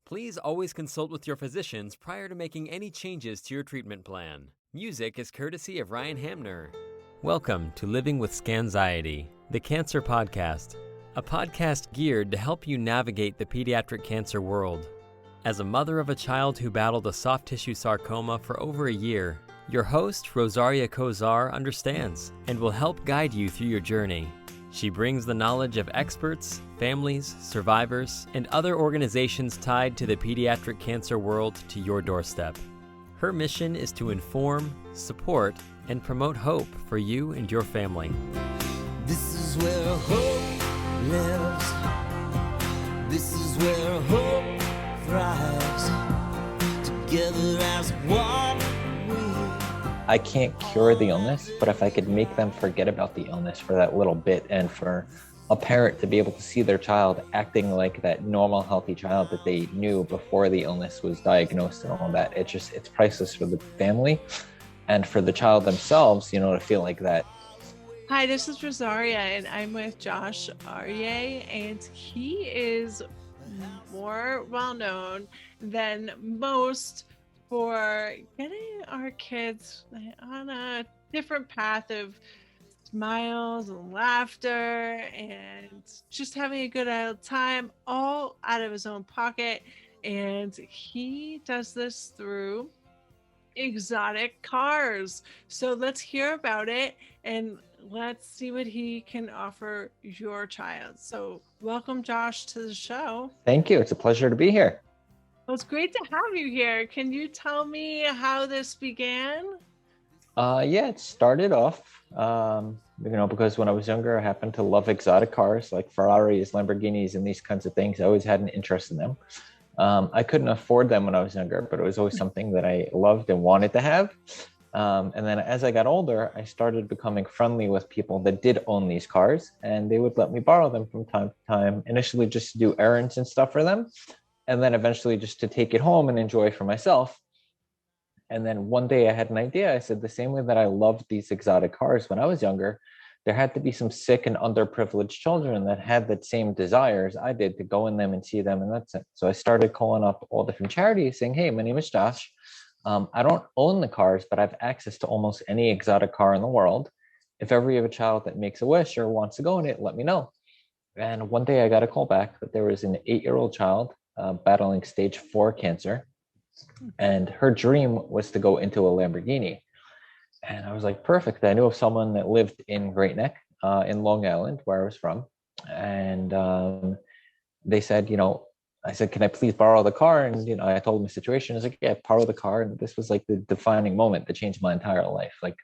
Please always consult with your physicians prior to making any changes to your treatment plan. Music is courtesy of Ryan Hamner. Welcome to Living with Scanxiety, the Cancer Podcast, a podcast geared to help you navigate the pediatric cancer world. As a mother of a child who battled a soft tissue sarcoma for over a year, your host, Rosaria Kozar, understands and will help guide you through your journey. She brings the knowledge of experts, families, survivors, and other organizations tied to the pediatric cancer world to your doorstep. Her mission is to inform, support, and promote hope for you and your family. This is where hope lives. This is where hope thrives. Together as one. I can't cure the illness, but if I could make them forget about the illness for that little bit, and for a parent to be able to see their child acting like that normal, healthy child that they knew before the illness was diagnosed and all that, it's priceless for the family and for the child themselves, to feel like that. Hi, this is Rosaria, and I'm with Josh Aryeh, and he is more well-known than most for getting our kids on a different path of smiles and laughter and just having a good old time, all out of his own pocket. And he does this through exotic cars. So let's hear about it and let's see what he can offer your child. So welcome, Josh, to the show. Thank you. It's a pleasure to be here. Well, it's great to have you here. Can you tell me how this began? It started off, because when I was younger, I happened to love exotic cars like Ferraris, Lamborghinis, and these kinds of things. I always had an interest in them. I couldn't afford them when I was younger, but it was always something that I loved and wanted to have. And then as I got older, I started becoming friendly with people that did own these cars, and they would let me borrow them from time to time, initially just to do errands and stuff for them. And then eventually just to take it home and enjoy for myself. And then one day I had an idea. I said, the same way that I loved these exotic cars when I was younger, there had to be some sick and underprivileged children that had that same desires I did to go in them and see them. And that's it. So I started calling up all different charities saying, hey, my name is Josh. I don't own the cars, but I have access to almost any exotic car in the world. If ever you have a child that makes a wish or wants to go in it, let me know. And one day I got a call back that there was an 8-year-old child battling stage 4 cancer. And her dream was to go into a Lamborghini. And I was like, perfect. I knew of someone that lived in Great Neck in Long Island, where I was from. And they said, I said, can I please borrow the car? And, I told them the situation. I was like, yeah, borrow the car. And this was like the defining moment that changed my entire life. Like,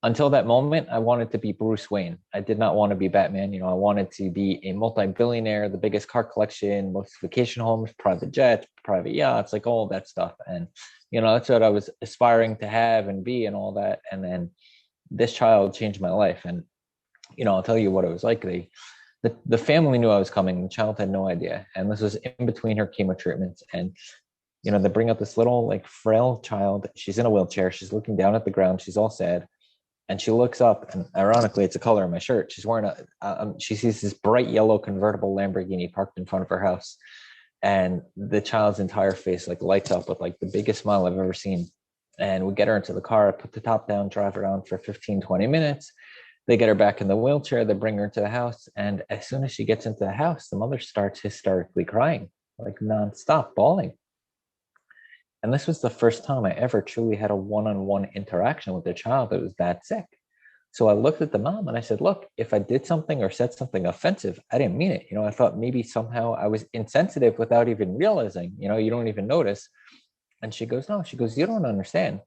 until that moment, I wanted to be Bruce Wayne. I did not want to be Batman. I wanted to be a multi-billionaire, the biggest car collection, most vacation homes, private jets, private yachts, like all that stuff. And, that's what I was aspiring to have and be and all that. And then this child changed my life. And, I'll tell you what it was like. The family knew I was coming. The child had no idea. And this was in between her chemo treatments. And, they bring up this little, like, frail child. She's in a wheelchair. She's looking down at the ground. She's all sad. And she looks up, and ironically, it's the color of my shirt. She's wearing she sees this bright yellow convertible Lamborghini parked in front of her house. And the child's entire face like lights up with like the biggest smile I've ever seen. And we get her into the car, put the top down, drive around for 15, 20 minutes. They get her back in the wheelchair. They bring her to the house. And as soon as she gets into the house, the mother starts hysterically crying, like nonstop, bawling. And this was the first time I ever truly had a one-on-one interaction with a child that was that sick. So I looked at the mom and I said, look, if I did something or said something offensive, I didn't mean it. I thought maybe somehow I was insensitive without even realizing, you don't even notice. And she goes, no, you don't understand.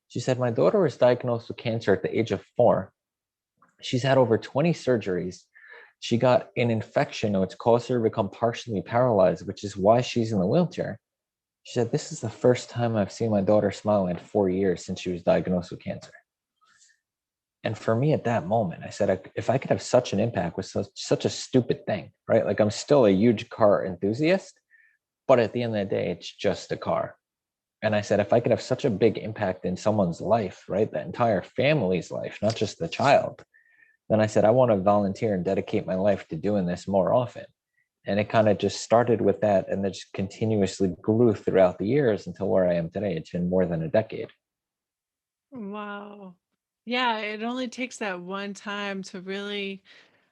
She said, my daughter was diagnosed with cancer at the age of 4. She's had over 20 surgeries. She got an infection which caused her to become partially paralyzed, which is why she's in the wheelchair. She said, this is the first time I've seen my daughter smile in 4 years since she was diagnosed with cancer. And for me at that moment, I said, if I could have such an impact with such a stupid thing, right? Like, I'm still a huge car enthusiast, but at the end of the day, it's just a car. And I said, if I could have such a big impact in someone's life, right? The entire family's life, not just the child. Then I said, I want to volunteer and dedicate my life to doing this more often. And it kind of just started with that and then just continuously grew throughout the years until where I am today. It's been more than a decade. Wow. Yeah, it only takes that one time to really,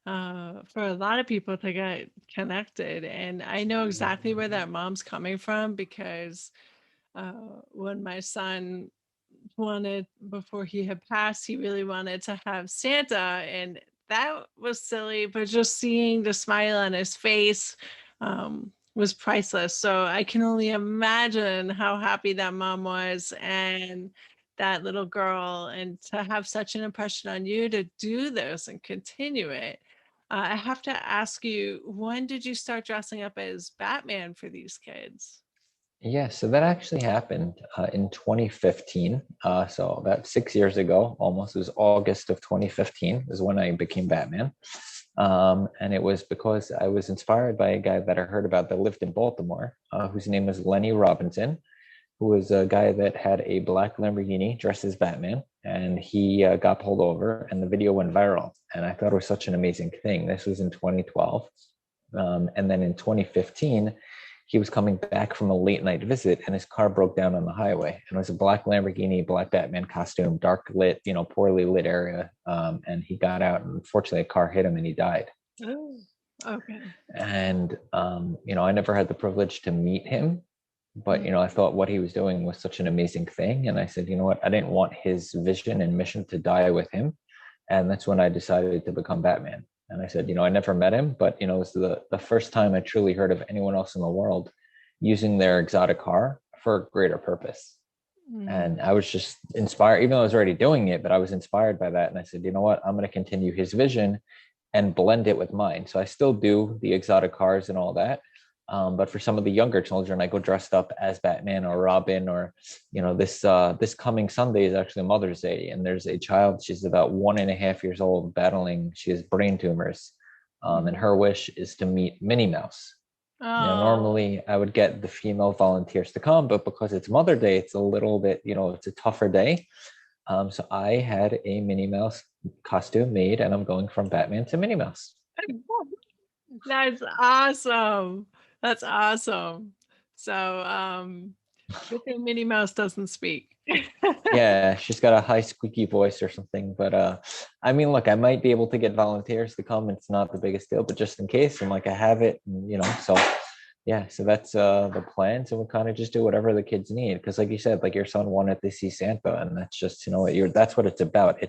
for a lot of people to get connected. And I know exactly where that mom's coming from because when my son wanted, before he had passed, he really wanted to have Santa, and that was silly, but just seeing the smile on his face was priceless. So I can only imagine how happy that mom was and that little girl, and to have such an impression on you to do this and continue it. I have to ask you, when did you start dressing up as Batman for these kids? Yeah, so that actually happened in 2015. So about 6 years ago, almost, it was August of 2015 is when I became Batman. And it was because I was inspired by a guy that I heard about that lived in Baltimore, whose name was Lenny Robinson, who was a guy that had a black Lamborghini dressed as Batman. And he got pulled over and the video went viral. And I thought it was such an amazing thing. This was in 2012. And then in 2015, he was coming back from a late night visit and his car broke down on the highway. And it was a black Lamborghini, black Batman costume, dark lit, poorly lit area. And he got out and unfortunately a car hit him and he died. Oh, okay. And, I never had the privilege to meet him, but, I thought what he was doing was such an amazing thing. And I said, you know what, I didn't want his vision and mission to die with him. And that's when I decided to become Batman. And I said, I never met him, but, it was the first time I truly heard of anyone else in the world using their exotic car for a greater purpose. And I was just inspired, even though I was already doing it, but I was inspired by that. And I said, you know what, I'm going to continue his vision and blend it with mine. So I still do the exotic cars and all that. But for some of the younger children, I go dressed up as Batman or Robin, or this coming Sunday is actually Mother's Day, and there's a child. She's about 1.5 years old, battling. She has brain tumors, and her wish is to meet Minnie Mouse. Oh, Normally I would get the female volunteers to come, but because it's Mother Day, it's a little bit, it's a tougher day. So I had a Minnie Mouse costume made, and I'm going from Batman to Minnie Mouse. that's awesome. That's awesome. So, good thing Minnie Mouse doesn't speak. Yeah, she's got a high squeaky voice or something. But I mean, look, I might be able to get volunteers to come. It's not the biggest deal, but just in case, I'm like, I have it, and, so yeah, so that's the plan. So we kind of just do whatever the kids need. Because like you said, like your son wanted to see Santa, and that's just, that's what it's about.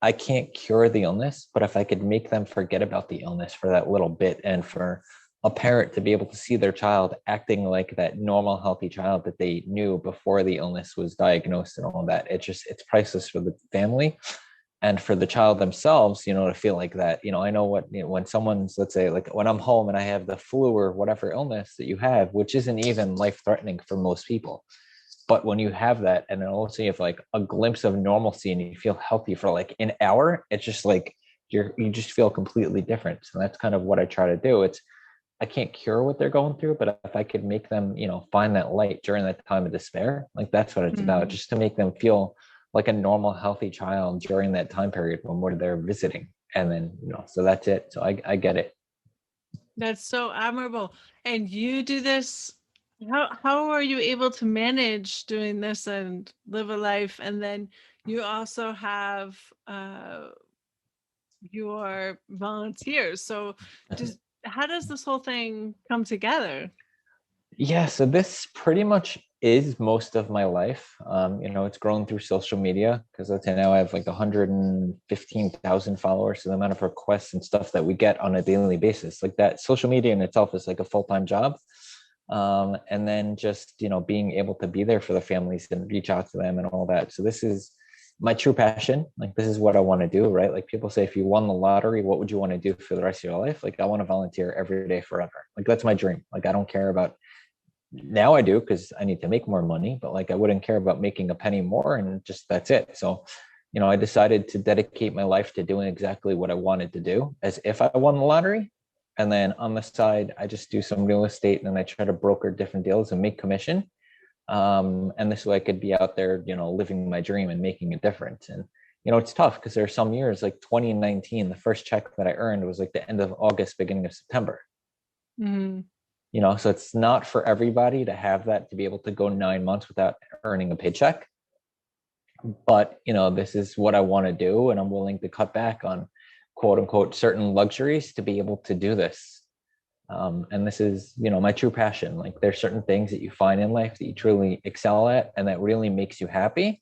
I can't cure the illness, but if I could make them forget about the illness for that little bit, and for a parent to be able to see their child acting like that normal, healthy child that they knew before the illness was diagnosed and all that, it's priceless for the family and for the child themselves, to feel like that. I know what, when someone's, let's say, like when I'm home and I have the flu or whatever illness that you have, which isn't even life threatening for most people. But when you have that, and then also you have like a glimpse of normalcy and you feel healthy for like an hour, it's just like you just feel completely different. So that's kind of what I try to do. I can't cure what they're going through, but if I could make them, find that light during that time of despair, like that's what it's about, just to make them feel like a normal, healthy child during that time period when we're there visiting. And then, so that's it. So I get it. That's so admirable. And you do this. How are you able to manage doing this and live a life? And then you also have your volunteers. So how does this whole thing come together? Yeah, so this pretty much is most of my life. It's grown through social media because let's say now I have like 115,000 followers. So the amount of requests and stuff that we get on a daily basis, like that, social media in itself is like a full-time job. And then just, being able to be there for the families and reach out to them and all that. So this is my true passion. Like, this is what I want to do, right? Like people say, if you won the lottery, what would you want to do for the rest of your life? Like, I want to volunteer every day forever. Like, that's my dream. Like, I don't care about, now I do because I need to make more money, but like I wouldn't care about making a penny more, and just that's it. So, I decided to dedicate my life to doing exactly what I wanted to do as if I won the lottery. And then on the side, I just do some real estate and then I try to broker different deals and make commission. And this way I could be out there, living my dream and making a difference. And, it's tough because there are some years like 2019, the first check that I earned was like the end of August, beginning of September. Mhm. So it's not for everybody to have that, to be able to go 9 months without earning a paycheck. But, this is what I want to do. And I'm willing to cut back on quote unquote certain luxuries to be able to do this. And this is, my true passion. Like there's certain things that you find in life that you truly excel at and that really makes you happy.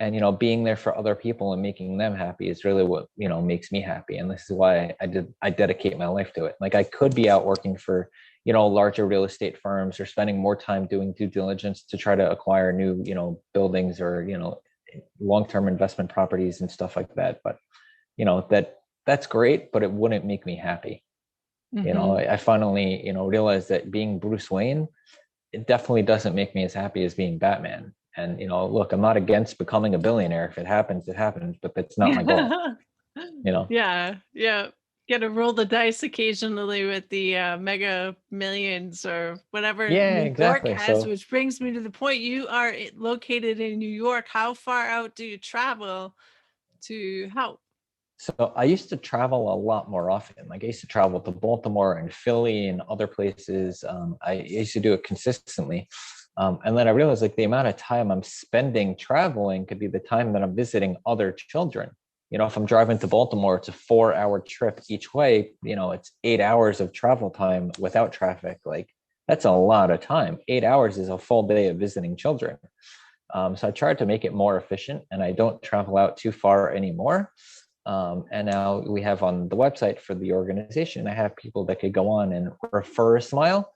And, being there for other people and making them happy is really what, makes me happy. And this is why I dedicate my life to it. Like I could be out working for, larger real estate firms or spending more time doing due diligence to try to acquire new, buildings or, long-term investment properties and stuff like that. But, that's great, but it wouldn't make me happy. Mhm. I finally, realized that being Bruce Wayne, it definitely doesn't make me as happy as being Batman. And, look, I'm not against becoming a billionaire. If it happens, it happens, but that's not my goal, you know? Yeah, yeah. Gotta roll the dice occasionally with the Mega Millions or whatever Yeah, New York exactly. has, So, which brings me to the point. You are located in New York. How far out do you travel to help? so I used to travel a lot more often. Like I used to travel to Baltimore and Philly and other places. I used to do it consistently. And then I realized like the amount of time I'm spending traveling could be the time that I'm visiting other children. If I'm driving to Baltimore, it's a 4 hour trip each way. It's 8 hours of travel time without traffic. Like that's a lot of time. 8 hours is a full day of visiting children. So I tried to make it more efficient and I don't travel out too far anymore. And now we have on the website for the organization, I have people that could go on and refer a smile.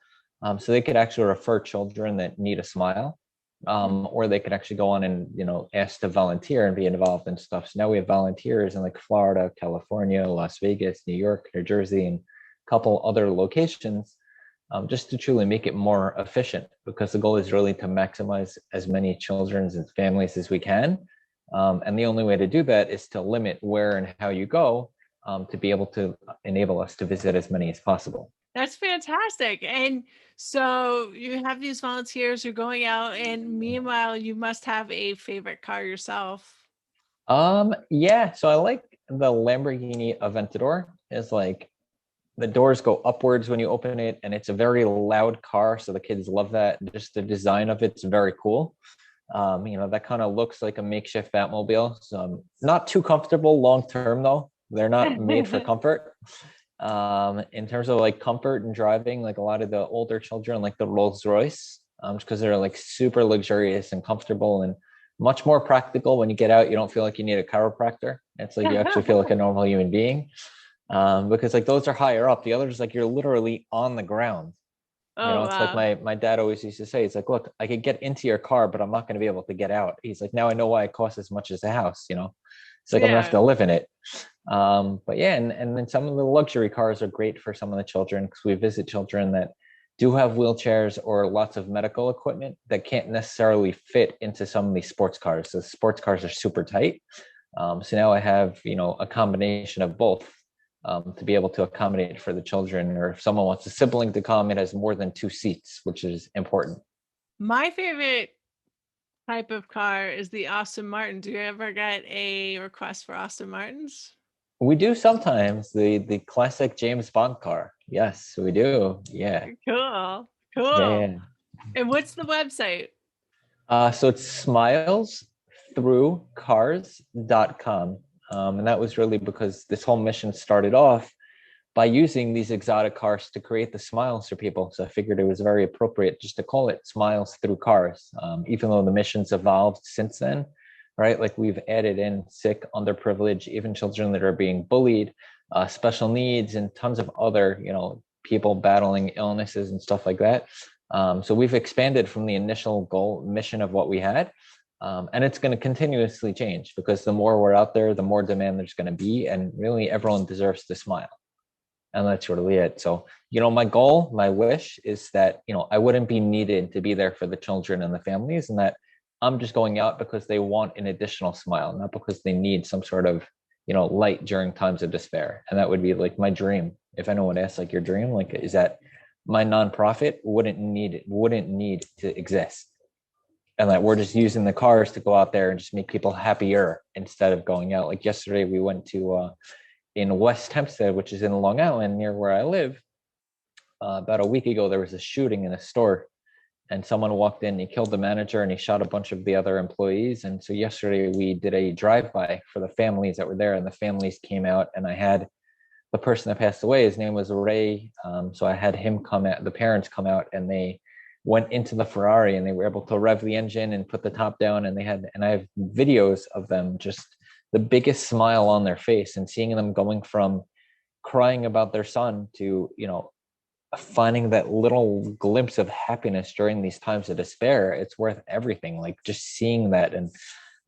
So they could actually refer children that need a smile. Or they could actually go on and, ask to volunteer and be involved in stuff. So now we have volunteers in like Florida, California, Las Vegas, New York, New Jersey, and a couple other locations, just to truly make it more efficient, because the goal is really to maximize as many children and families as we can. And the only way to do that is to limit where and how you go, to be able to enable us to visit as many as possible. That's fantastic. And so you have these volunteers who are going out, and meanwhile, you must have a favorite car yourself. Yeah, so I like the Lamborghini Aventador. Is like the doors go upwards when you open it, and it's a very loud car, so the kids love that. Just the design of it's very cool. That kind of looks like a makeshift Batmobile. So not too comfortable long term though. They're not made for comfort. In terms of like comfort and driving, like a lot of the older children like the Rolls Royce, because they're like super luxurious and comfortable and much more practical. When you get out, you don't feel like you need a chiropractor. It's like you actually feel like a normal human being. Because like those are higher up. The others, like you're literally on the ground. Oh, It's like wow. my dad always used to say, it's like, look, I could get into your car, but I'm not going to be able to get out. He's like, now I know why it costs as much as a house. It's like I'm gonna have Yeah. to live in it. But yeah, and then some of the luxury cars are great for some of the children, because we visit children that do have wheelchairs or lots of medical equipment that can't necessarily fit into some of these sports cars. So sports cars are super tight. So now I have, a combination of both, to be able to accommodate for the children, or if someone wants a sibling to come, it has more than 2 seats, which is important. My favorite type of car is the Aston Martin. Do you ever get a request for Aston Martins? We do sometimes, the classic James Bond car. Yes, we do. Yeah. Cool. Yeah, Cool. yeah. And what's the website? So it's smilesthroughcars.com. And that was really because this whole mission started off by using these exotic cars to create the smiles for people. So I figured it was very appropriate just to call it Smiles Through Cars, even though the mission's evolved since then, right? Like we've added in sick, underprivileged, even children that are being bullied, special needs, and tons of other, people battling illnesses and stuff like that. So we've expanded from the initial goal mission of what we had. And it's going to continuously change, because the more we're out there, the more demand there's going to be. And really, everyone deserves to smile. And that's really it. So, my goal, my wish is that, I wouldn't be needed to be there for the children and the families, and that I'm just going out because they want an additional smile, not because they need some sort of, light during times of despair. And that would be like my dream. If anyone asks like your dream, like, is that my nonprofit wouldn't need to exist. And that we're just using the cars to go out there and just make people happier instead of going out. Like yesterday, we went to, in West Hempstead, which is in Long Island near where I live. about a week ago, there was a shooting in a store, and someone walked in, he killed the manager, and he shot a bunch of the other employees. And so yesterday we did a drive-by for the families that were there, and the families came out, and I had the person that passed away, his name was Ray. So I had him come out, the parents come out, and they went into the Ferrari, and they were able to rev the engine and put the top down. And I have videos of them, just the biggest smile on their face, and seeing them going from crying about their son to, finding that little glimpse of happiness during these times of despair. It's worth everything. Like just seeing that and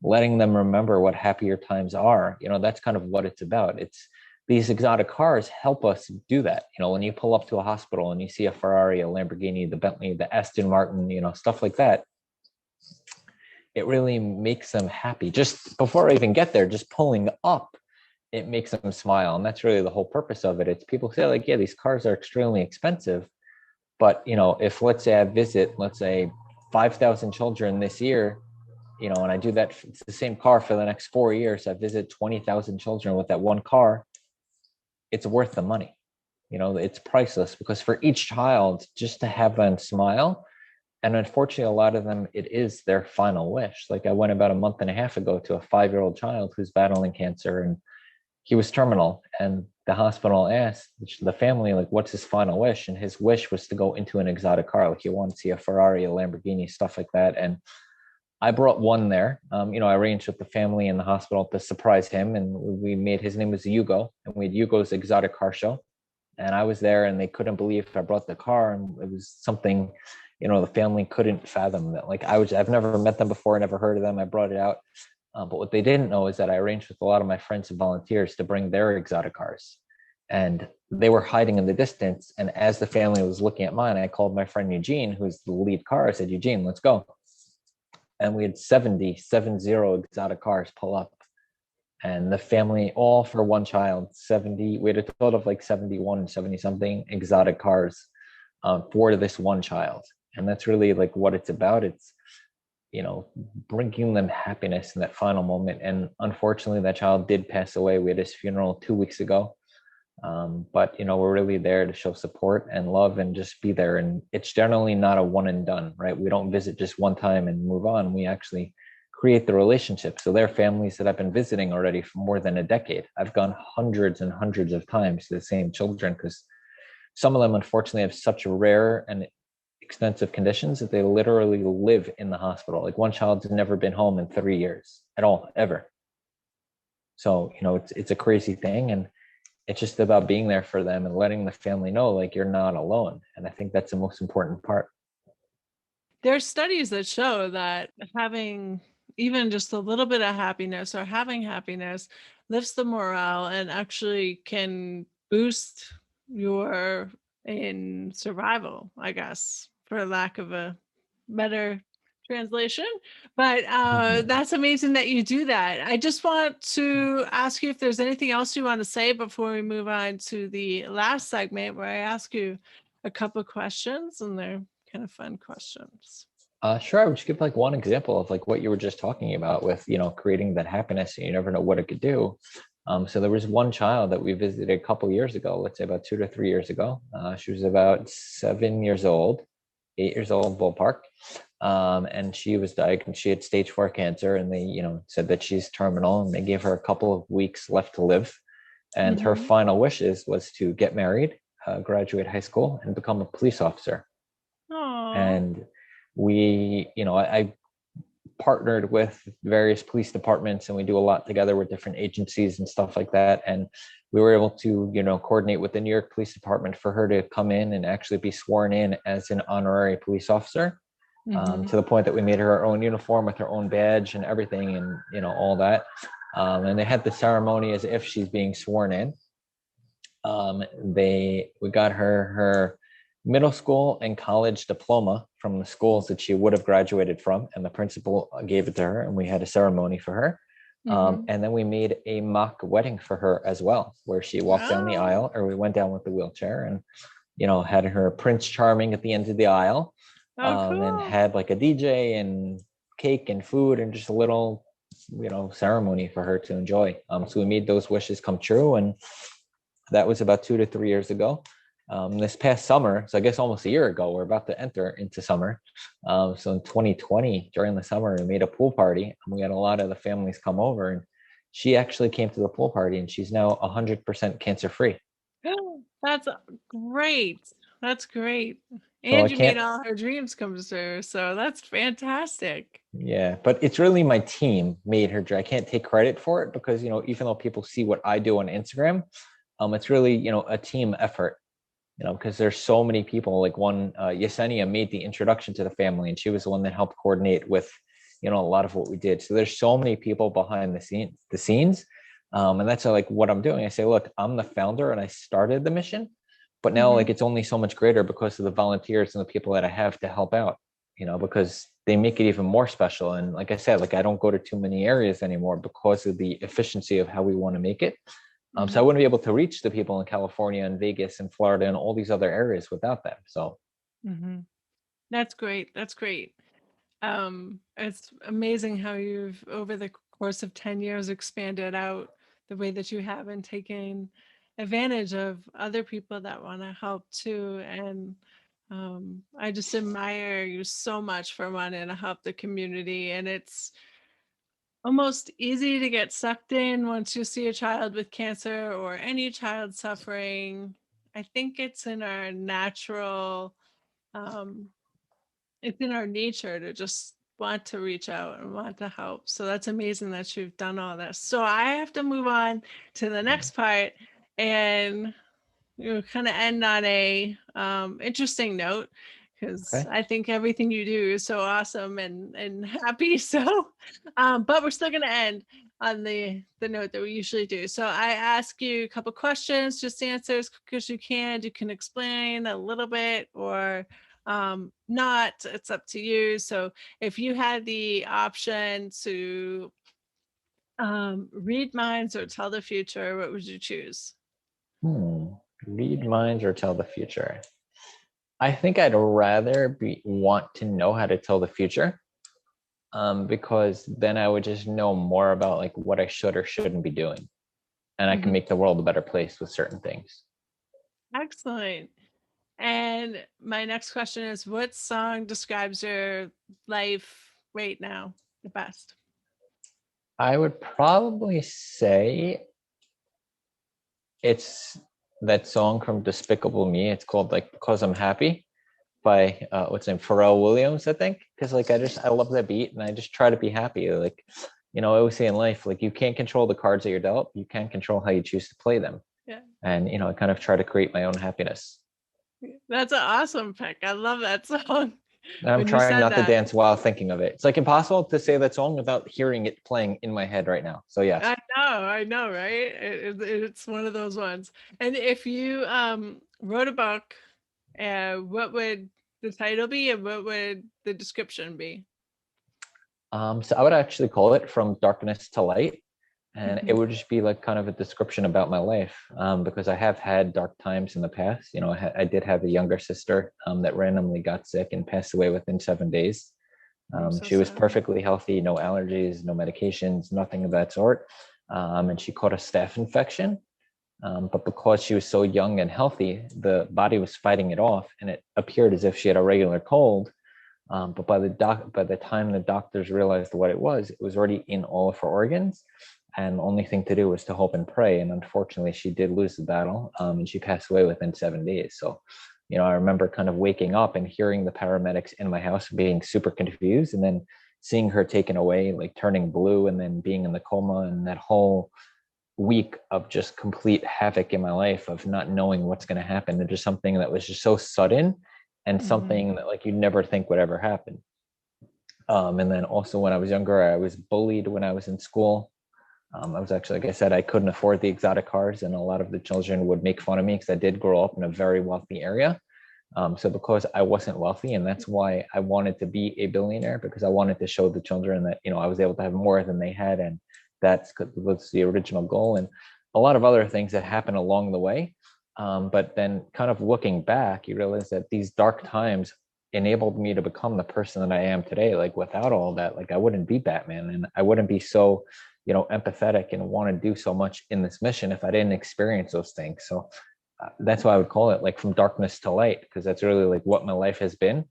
letting them remember what happier times are. That's kind of what it's about. It's these exotic cars help us do that. When you pull up to a hospital and you see a Ferrari, a Lamborghini, the Bentley, the Aston Martin, stuff like that, it really makes them happy. Just before I even get there, just pulling up, it makes them smile. And that's really the whole purpose of it. It's people say like, yeah, these cars are extremely expensive. But, if let's say I visit, let's say 5,000 children this year, and I do that, it's the same car for the next 4 years. I visit 20,000 children with that one car. It's worth the money. It's priceless, because for each child, just to have them smile. And unfortunately, a lot of them, it is their final wish. Like I went about a month and a half ago to a 5-year-old child who's battling cancer, and he was terminal, and the hospital asked the family, like, what's his final wish? And his wish was to go into an exotic car. Like he wanted to see a Ferrari, a Lamborghini, stuff like that. And I brought one there. I arranged with the family in the hospital to surprise him. And we made, his name was Hugo, and we had Hugo's exotic car show. And I was there, and they couldn't believe I brought the car. And it was something, the family couldn't fathom that. Like I've never met them before, never heard of them. I brought it out. But what they didn't know is that I arranged with a lot of my friends and volunteers to bring their exotic cars. And they were hiding in the distance. And as the family was looking at mine, I called my friend Eugene, who's the lead car. I said, Eugene, let's go. And we had 70 exotic cars pull up. And the family, all for one child, 70, we had a total of like 71, 70 something exotic cars for this one child. And that's really like what it's about. It's, bringing them happiness in that final moment. And unfortunately, that child did pass away. We had his funeral 2 weeks ago. But, we're really there to show support and love and just be there. And it's generally not a one and done, right? We don't visit just one time and move on. We actually create the relationship. So there are families that I've been visiting already for more than a decade. I've gone hundreds and hundreds of times to the same children, because some of them, unfortunately, have such rare and extensive conditions that they literally live in the hospital. Like one child's never been home in 3 years at all, ever. So, it's a crazy thing. And it's just about being there for them and letting the family know, like, you're not alone. And I think that's the most important part. There's studies that show that having even just a little bit of happiness or having happiness lifts the morale and actually can boost your in survival, I guess, for lack of a better translation. But that's amazing that you do that. I just want to ask you if there's anything else you want to say before we move on to the last segment, where I ask you a couple of questions, and they're kind of fun questions. Sure. I would just give like one example of like what you were just talking about with, creating that happiness, and you never know what it could do. So there was one child that we visited a couple years ago, let's say about 2 to 3 years ago. She was about 7 years old, 8 years old, ballpark. And she was diagnosed, she had stage 4 cancer, and they, said that she's terminal, and they gave her a couple of weeks left to live. And her final wishes was to get married, graduate high school, and become a police officer. Aww. And we, I partnered with various police departments, and we do a lot together with different agencies and stuff like that. And we were able to, coordinate with the New York Police Department for her to come in and actually be sworn in as an honorary police officer, to the point that we made her own uniform with her own badge and everything, and, all that. And they had the ceremony as if she's being sworn in. We got her middle school and college diploma from the schools that she would have graduated from, and the principal gave it to her, and we had a ceremony for her. And then we made a mock wedding for her as well, where she walked down the aisle, or we went down with the wheelchair, and had her Prince Charming at the end of the aisle. Cool. And had like a DJ and cake and food and just a little ceremony for her to enjoy. So we made those wishes come true, and that was about 2 to 3 years ago. this past summer, so I guess almost a year ago, we're about to enter into summer. So in 2020, during the summer, we made a pool party, and we had a lot of the families come over, and she actually came to the pool party, and she's now 100% cancer free. That's great. That's great. So I And you made can't, all her dreams come true. So that's fantastic. yeah, but it's really my team made her. I can't take credit for it because, even though people see what I do on Instagram, it's really, a team effort. Because there's so many people. Like one, Yesenia made the introduction to the family, and she was the one that helped coordinate with, a lot of what we did. So there's so many people behind the scenes, and that's like what I'm doing. I say, look, I'm the founder, and I started the mission, but now like it's only so much greater because of the volunteers and the people that I have to help out. Because they make it even more special. And like I said, like I don't go to too many areas anymore because of the efficiency of how we want to make it. So I wouldn't be able to reach the people in California and Vegas and Florida and all these other areas without them. So, That's great. That's great. It's amazing how you've, over the course of 10 years, expanded out the way that you have and taken advantage of other people that want to help too. And I just admire you so much for wanting to help the community. And it's almost easy to get sucked in once you see a child with cancer or any child suffering. I think it's in our natural, um, it's in our nature to just want to reach out and want to help. So that's amazing that you've done all this. So I have to move on to the next part, and kind of end on a interesting note, because okay. I think everything you do is so awesome and happy. So but we're still going to end on the note that we usually do. So I ask you a couple questions, just answer as quick as you can. You can explain a little bit or not, it's up to you. So if you had the option to read minds or tell the future, what would you choose? Read minds or tell the future. I think I'd rather want to know how to tell the future, because then I would just know more about like what I should or shouldn't be doing, and I can make the world a better place with certain things. Excellent. And my next question is, what song describes your life right now the best? I would probably say it's that song from Despicable Me. It's called like "Because I'm Happy" by what's his name, Pharrell Williams, I think. Because like I love that beat, and I just try to be happy. Like, I always say in life, like you can't control the cards that you're dealt, you can control how you choose to play them. Yeah, And I kind of try to create my own happiness. that's an awesome pick. I love that song. And I'm When you trying said not to that, dance while thinking of it. It's like impossible to say that song without hearing it playing in my head right now. So yes. I know, right? It's one of those ones. And if you wrote a book, what would the title be, and what would the description be? So I would actually call it From Darkness to Light. And it Mhm. would just be like kind of a description about my life, because I have had dark times in the past. I did have a younger sister that randomly got sick and passed away within 7 days. I'm so She was sorry. perfectly healthy, no allergies, no medications, nothing of that sort. And she caught a staph infection. But because she was so young and healthy, the body was fighting it off, and it appeared as if she had a regular cold. But by the time the doctors realized what it was already in all of her organs, and the only thing to do was to hope and pray. And unfortunately, she did lose the battle, and she passed away within 7 days. So, I remember kind of waking up and hearing the paramedics in my house being super confused, and then seeing her taken away, like turning blue, and then being in the coma, and that whole week of just complete havoc in my life of not knowing what's going to happen. And just something that was just so sudden, and Mhm. something that like you'd never think would ever happen. And then also when I was younger, I was bullied when I was in school. I was actually, like I said, I couldn't afford the exotic cars, and a lot of the children would make fun of me because I did grow up in a very wealthy area. So because I wasn't wealthy, and that's why I wanted to be a billionaire, because I wanted to show the children that I was able to have more than they had, and that was the original goal. And a lot of other things that happened along the way. But then, kind of looking back, you realize that these dark times enabled me to become the person that I am today. Like without all that, like I wouldn't be Batman, and I wouldn't be so empathetic and want to do so much in this mission if I didn't experience those things. So that's why I would call it like from darkness to light, because that's really like what my life has been.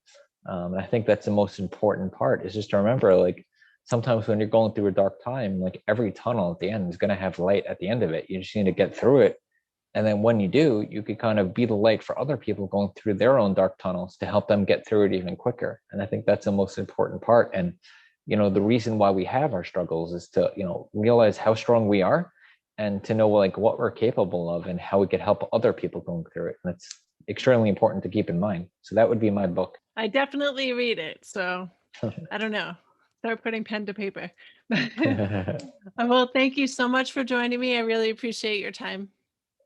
And I think that's the most important part, is just to remember, like, sometimes when you're going through a dark time, like every tunnel at the end is going to have light at the end of it. You just need to get through it. And then when you do, you could kind of be the light for other people going through their own dark tunnels to help them get through it even quicker. And I think that's the most important part. And, the reason why we have our struggles is to, realize how strong we are, and to know like what we're capable of and how we could help other people going through it. And it's extremely important to keep in mind. So that would be my book. I definitely read it. So I don't know. Start putting pen to paper. Well, thank you so much for joining me. I really appreciate your time.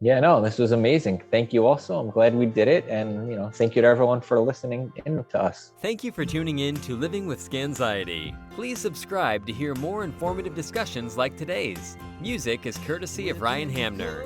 Yeah, no, this was amazing. Thank you also. I'm glad we did it. And, thank you to everyone for listening in to us. Thank you for tuning in to Living with Scanxiety. Please subscribe to hear more informative discussions like today's. Music is courtesy of Ryan Hamner.